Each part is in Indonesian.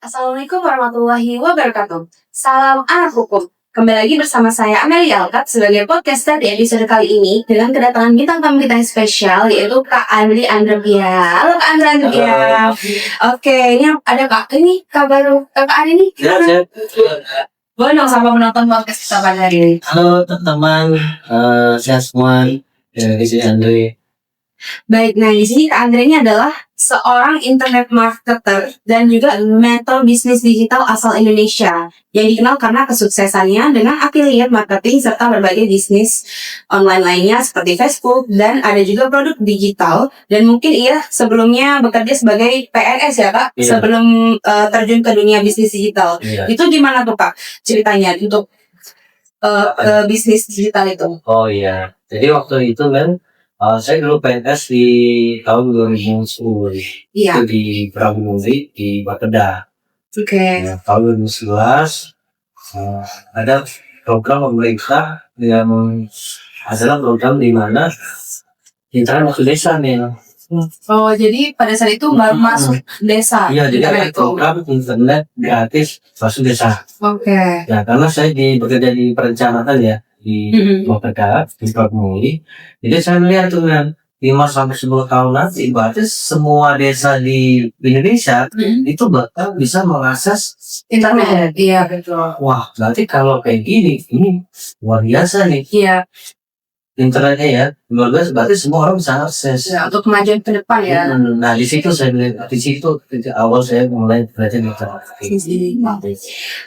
Assalamualaikum warahmatullahi wabarakatuh. Salam anak hukum. Kembali lagi bersama saya Amelia Alkat sebagai podcaster di episode kali ini dengan kedatangan bintang tamu kita yang spesial yaitu Kak Andri Andropia. Halo Kak Andri Andropia. Oke, ini ada Kak. Ini kabar Kak Andri nih. Ya. Boleh dong sama menonton podcast kita pada hari ini. Halo teman-teman, saya semua dari sini Andri. Baik, nah di sini Kak Andre ini adalah seorang internet marketer dan juga mentor bisnis digital asal Indonesia yang dikenal karena kesuksesannya dengan affiliate marketing serta berbagai bisnis online lainnya seperti Facebook, dan ada juga produk digital, dan mungkin ia sebelumnya bekerja sebagai PNS ya Kak, Iya. sebelum terjun ke dunia bisnis digital. Iya. Itu gimana tuh Kak ceritanya untuk bisnis digital itu? Oh iya, jadi waktu itu kan saya dulu PNS di tahun 2010. Iya. Itu di Prabumuri di Bapeda. Oke. Ya, tahun 2011 ada program pemerintah yang adalah program di mana internet masuk desa nih. Oh, jadi pada saat itu baru masuk desa. Iya, jadi ada internet itu. program internet gratis masuk desa. Oke. Ya, karena saya bekerja di perencanaan ya di Bapeda di Prabumuri. Jadi saya melihat tuh kan 5-10 tahun nanti berarti semua desa di Indonesia itu bakal bisa mengakses Internet. Iya, betul. Wah, berarti kalau kayak gini, ini luar biasa nih Iya, internetnya ya. Luar biasa, berarti semua orang bisa akses. ya, untuk kemajuan ke depan ya. Nah, di situ saya melihat, di situ awal saya mulai belajar internet.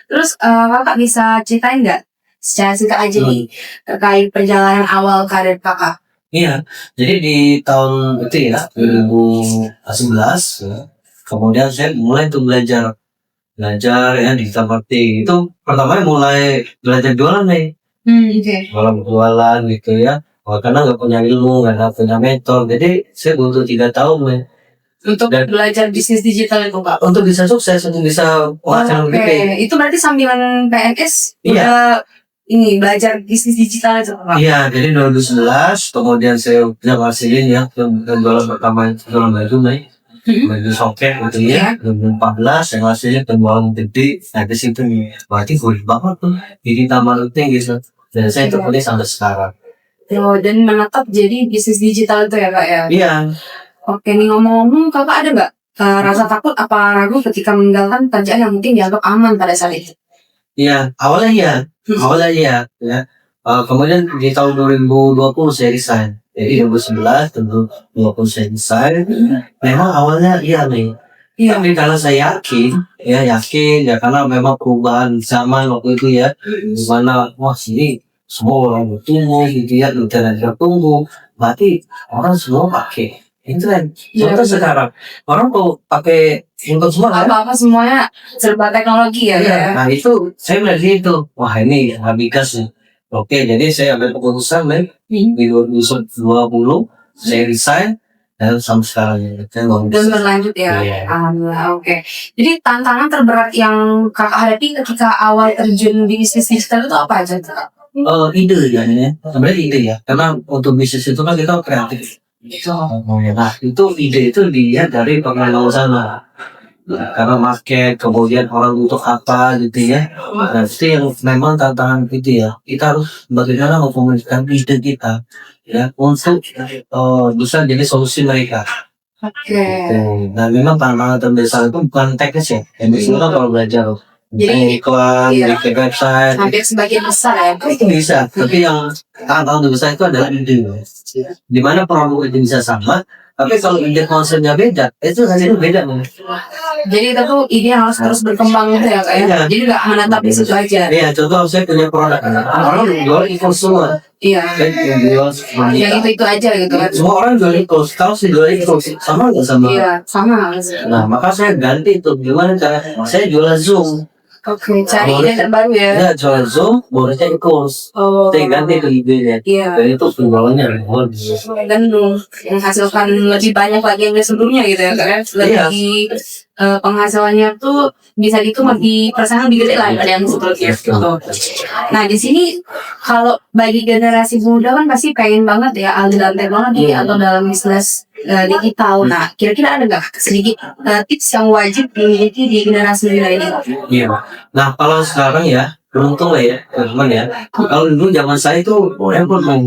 Terus kakak bisa ceritain nggak secara singkat aja nih terkait perjalanan awal karir kakak? Iya, jadi di tahun itu ya 2011 ya, kemudian saya mulai tuh belajar ya digital marketing. Itu pertamanya mulai belajar jualan nih, Oke. jualan gitu ya. Karena nggak punya ilmu, nggak punya mentor, jadi saya butuh 3 tahun nih Untuk belajar bisnis digital itu kak. untuk bisa sukses, untuk bisa menghasilkan Oke, lebih. itu berarti sambilan PNS Iya. udah ini belajar bisnis digital itu kak. Iya, jadi 2011 kemudian saya udah ngasihin ya jualan pertama jualan baju nih. Baju soket gitu ya. 2014 saya ngasihin penjualan gede. Nah di situ nih, berarti gurih banget tuh digital marketing gitu. Dan saya tekuni sampai sekarang. Oh, dan menetap jadi bisnis digital itu ya kak ya. Iya. Oke, nih ngomong-ngomong, kakak ada nggak rasa takut apa ragu ketika meninggalkan kerjaan yang mungkin dianggap aman pada saat itu? Iya, awalnya iya, ya. Kemudian di tahun 2020 saya resign. Jadi 2011, 2020 saya resign. Memang awalnya iya nih. Iya. Tapi karena saya yakin ya karena memang perubahan zaman waktu itu ya, dimana wah sini semua orang bertumbuh gitu ya, internet bertumbuh, berarti orang semua pakai internet. Iya, Contoh betul. sekarang orang tuh pakai handphone semua kan? Apa-apa semuanya serba teknologi ya. Iya, Kak? nah itu saya melihat di itu, wah ini habikas nih. Oke, jadi saya ambil keputusan di 2020 saya resign dan sampai sekarang ini saya nggak Dan bisa. berlanjut ya. Iya. Alhamdulillah, oke. Jadi tantangan terberat yang kakak hadapi ketika awal terjun di bisnis digital itu apa aja tuh, Kak? Ide ya ini, sebenarnya ide ya, karena untuk bisnis itu kan kita kreatif. Nah itu ide itu dilihat dari pengelola sana. Karena market, kemudian orang butuh apa gitu ya. Nah itu yang memang tantangan itu ya. Kita harus bagaimana mengkomunikasikan ide kita ya untuk bisa jadi solusi mereka. Oke. Nah memang tantangan terbesar itu bukan teknis ya. Yang biasanya kan kalau belajar Jadi, iklan, iya. bikin website Hampir sebagian besar ya. itu bisa. Tapi yang tantangan terbesar itu adalah ide. Dimana produk itu bisa sama, tapi kalau ide konsepnya beda, itu hasilnya beda nih. Jadi itu tuh ide harus terus berkembang gitu ya kak ya. Iya. Jadi nggak menetap di situ aja. Iya, contoh saya punya produk, orang jual e-course semua. Iya. Saya jual seperti Yang itu aja gitu kan. semua orang jual e-course. Kalau saya jual e-course sama nggak sama? Iya, sama. Nah, maka saya ganti itu. Gimana cara? Saya jual Zoom. Oke, cari ide terbaru ya. Ya, jual Zoom, bonusnya e-course. Oh. Saya ganti itu idenya. Iya. Dan itu penjualannya luar biasa. Dan menghasilkan lebih banyak lagi yang sebelumnya gitu ya kan. Lebih penghasilannya tuh bisa gitu lebih persenan lebih gede lah daripada yang sebelumnya gitu. Nah di sini kalau bagi generasi muda kan pasti pengen banget ya alih-alih banget nih atau dalam bisnis digital. Nah, kira-kira ada nggak sedikit tips yang wajib dimiliki di generasi muda ini? Iya. Nah, kalau sekarang ya, beruntung lah ya, teman ya. Kalau dulu zaman saya itu handphone main.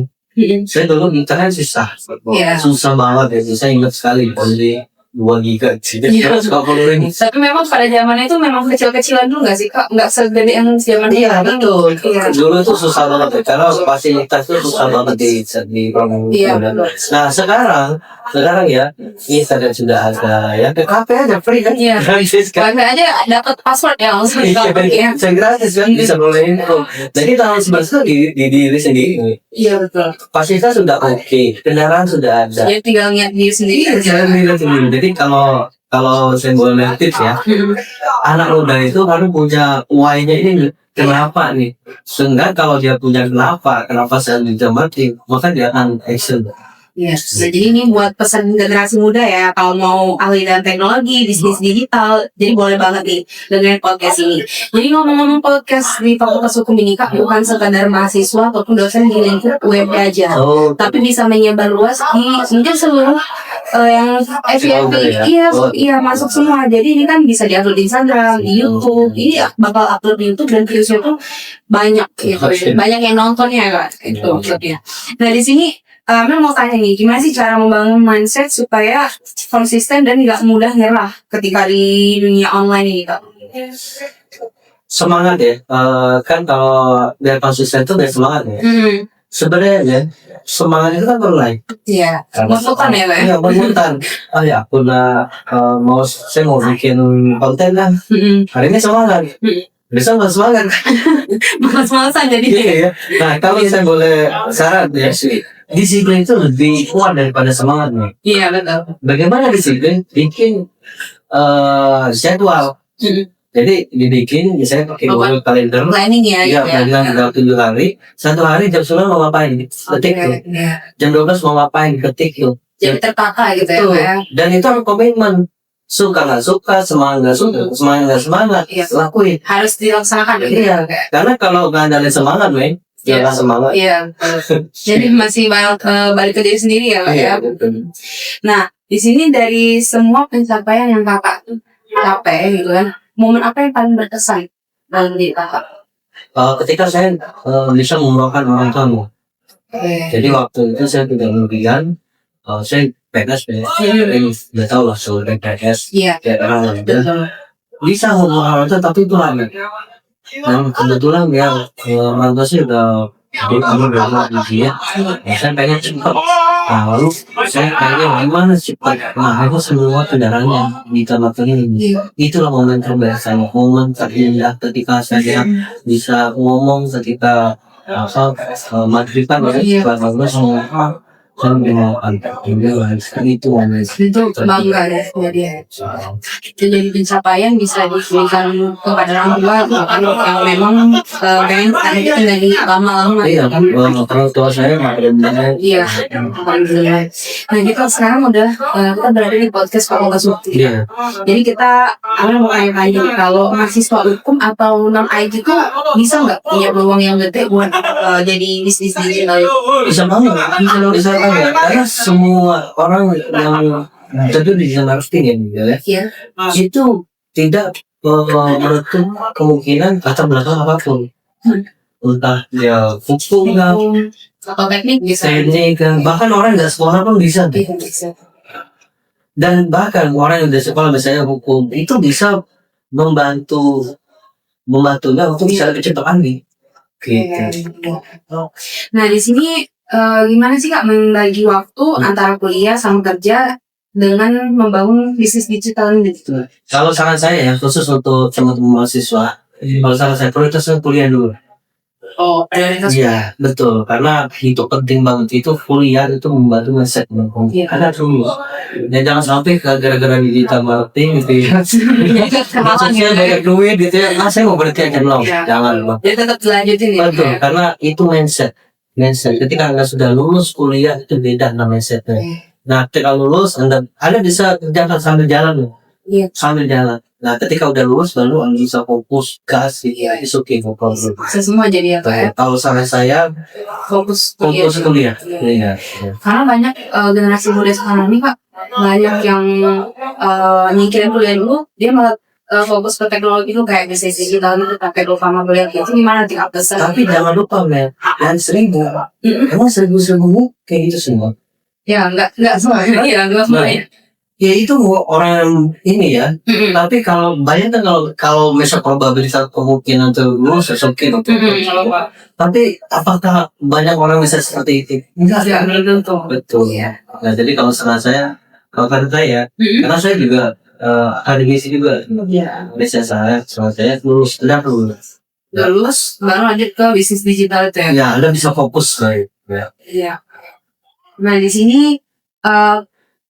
Saya dulu internet susah. Iya. Susah banget ya. Saya ingat sekali beli 2 giga. Iya. Kalau ini. Tapi memang pada zaman itu memang kecil-kecilan dulu nggak sih kak? Nggak segede yang zaman Iya, sekarang. betul. Iya. Dulu itu susah banget ya, karena fasilitas itu susah banget di Iya, Promo. betul. Nah, sekarang ya, internet sudah ada ya. PKP aja free kan? Iya. Gratis kan? Bahkan aja dapat password ya langsung. Iya. Saya gratis kan bisa mulai info. Jadi kalau sebenarnya di diri sendiri Iya betul. fasilitas sudah oke, kendaraan sudah ada. Jadi tinggal niat diri sendiri aja. Saya lihat sendiri. Jadi kalau saya boleh tips ya, anak muda itu harus punya why-nya ini kenapa nih. Sehingga kalau dia punya kenapa saya bisa mati, maka dia akan action. Iya. Nah, jadi ini buat pesan generasi muda ya, kalau mau ahli dalam teknologi, bisnis digital, jadi boleh banget nih dengerin podcast ini. Jadi ngomong-ngomong podcast di Fakultas Hukum ini kak, bukan sekadar mahasiswa ataupun dosen di lingkup web aja, tapi bisa menyebar luas di mungkin seluruh yang FYP, iya masuk semua. Jadi ini kan bisa diupload di Instagram, di YouTube, ini bakal upload di YouTube dan viewsnya tuh banyak gitu, banyak yang nontonnya kak, itu maksudnya. Nah di sini Mel mau tanya nih, gimana sih cara membangun mindset supaya konsisten dan nggak mudah nyerah ketika di dunia online ini kak? Semangat ya, kan kalau biar konsisten itu biar semangat ya. Sebenarnya ya, semangat itu kan online. Iya. Monoton ya kak? Iya, monoton. Oh ya, saya mau bikin konten lah. Hari ini semangat. Besok nggak semangat. Malas-malasan jadi. Iya. Nah, kalau saya boleh saran ya, disiplin itu lebih kuat daripada semangat nih. Iya betul. Bagaimana disiplin? Bikin jadwal. Jadi dibikin, misalnya pakai Google Calendar. Planning ya. Iya, planning dalam 7 hari. 1 hari jam 9 mau ngapain? Ketik tuh. Jam 12 mau ngapain? Ketik tuh. Jadi tertata gitu ya. Dan itu harus komitmen. Suka nggak suka, semangat nggak suka, semangat nggak semangat, lakuin. Harus dilaksanakan. Iya. Karena kalau nggak ada semangat, men, nggak semangat. Iya. Jadi masih balik ke diri sendiri ya, Kak, ya. Nah, di sini dari semua pencapaian yang kakak capai gitu kan, momen apa yang paling berkesan dalam diri kakak? Ketika saya bisa membawakan orang tua. Jadi waktu itu saya tidak kemudian, saya PNS ya, udah tau lah soal PNS. Iya. Bisa ngomong orang tua tapi itu lama. Dan kebetulan ya orang tua sih udah ambil dari dia. Saya pengen cepat. Nah, lalu saya pengen gimana cepat. Nah, itu semua kendaraannya ditambahkan ini. Itulah momen terbaik saya. Momen terindah ketika saya bisa ngomong ketika magriban ya, bagus semua. Saya mengenalkan itu bangga ya dia. Itu jadi pencapaian bisa diberikan kepada orang tua yang memang pengen anaknya dari lama-lama. Iya kan, orang tua saya benar-benar. Iya. Nah kita sekarang udah kita berada di podcast Fakultas Hukum. Iya. Jadi kita mau tanya kalau mahasiswa hukum atau non IT itu bisa nggak punya peluang yang gede buat jadi bisnis digital? Bisa banget, bisa banget. Karena semua orang yang tentu di marketing ya, itu tidak menutup kemungkinan latar belakang apapun. Entah dia hukum atau teknik bisa. Bahkan orang yang sekolah pun bisa. Dan bahkan orang yang udah sekolah misalnya hukum itu bisa membantunya untuk bisa lebih cepat nih. Gitu. Nah di sini gimana sih kak membagi waktu antara kuliah sama kerja dengan membangun bisnis digital ini? Kalau saran saya ya khusus untuk teman-teman mahasiswa, kalau saran saya prioritasnya kuliah dulu. Oh, prioritas. Iya betul, karena itu penting banget. Itu kuliah itu membantu mindset karena dulu. Dan jangan sampai gara-gara digital marketing gitu ya. Maksudnya banyak duit gitu ya. Saya mau berhenti aja loh. Jangan loh. Jadi tetap dilanjutin ya. Betul, karena itu mindset. Ketika Anda sudah lulus kuliah itu beda dengan mindsetnya. Nah, ketika lulus Anda bisa kerjakan sambil jalan loh. Iya. sambil jalan. Nah ketika udah lulus baru bisa fokus gas gitu ya, it's okay no problem. Semua jadi apa ya? Kalau saran saya Fokus fokus kuliah. Iya. Karena banyak generasi muda sekarang ini Pak, banyak yang nyingkirin kuliah dulu, dia malah fokus ke teknologi itu kayak bisnis digital gitu, pakai lupa sama kuliah gitu. Gimana tingkat pesan? Tapi jangan lupa men, yang 1000, emang 1000 kayak gitu semua. Ya nggak semua, ya nggak semua ya. Ya itu orang ini ya. Tapi kalau bayangkan kalau misal probabilitas kemungkinan itu lulus oke. Tapi apakah banyak orang bisa seperti itu? Enggak Ya, kan? belum tentu. Betul. Iya. Nah jadi kalau saran saya, kalau kata saya, karena saya juga akademisi juga. Iya. Biasa saya lulus, sudah lulus. Udah lulus, baru lanjut ke bisnis digital itu ya. Ya, Anda bisa fokus kayak. Ya. Iya. Nah di sini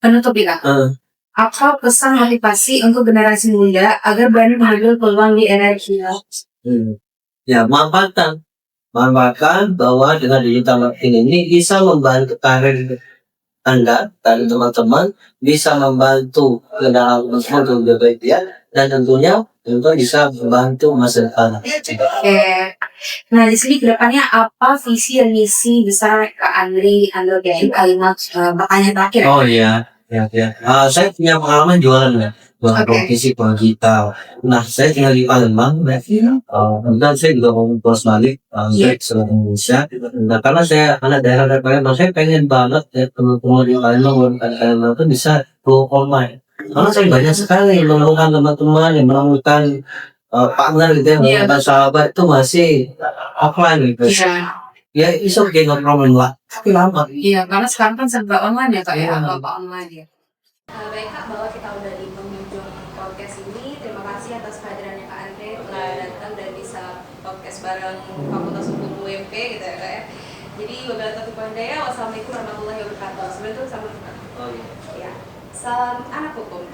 penutup ya Kak. Apa pesan motivasi untuk generasi muda agar berani mengambil peluang di era digital? Ya, manfaatkan bahwa dengan digital marketing ini bisa membantu karir Anda dan teman-teman, bisa membantu kendaraan untuk lebih baik dan tentunya bisa membantu masa depan. Oke. Nah di sini kedepannya apa visi dan misi besar Kak Andri dari kalimat pertanyaan terakhir? Oh iya. Ya. Saya punya pengalaman jualan ya. Jualan profesi digital. Nah, saya tinggal di Palembang. Kemudian saya juga mau puas balik ke seluruh Indonesia. Nah, karena saya anak daerah dari Palembang, saya pengen banget ya teman-teman di Palembang, UMKM Palembang itu bisa go online. Karena saya banyak sekali menemukan teman-teman yang menemukan partner gitu ya, menemukan sahabat itu masih offline gitu. Iya. Ya, it's okay, no problem lah. Tapi lama. Iya, karena sekarang kan serba online ya Kak ya, apa online ya. Baik Kak, bahwa kita udah di penghujung podcast ini. Terima kasih atas kehadirannya Kak Andre telah datang dan bisa podcast bareng Fakultas Hukum UMP gitu ya Kak ya. Jadi wabillahi taufiq wal hidayah. Wassalamualaikum warahmatullahi wabarakatuh. Sebenarnya itu sama. Oh iya. Ya. Salam anak hukum.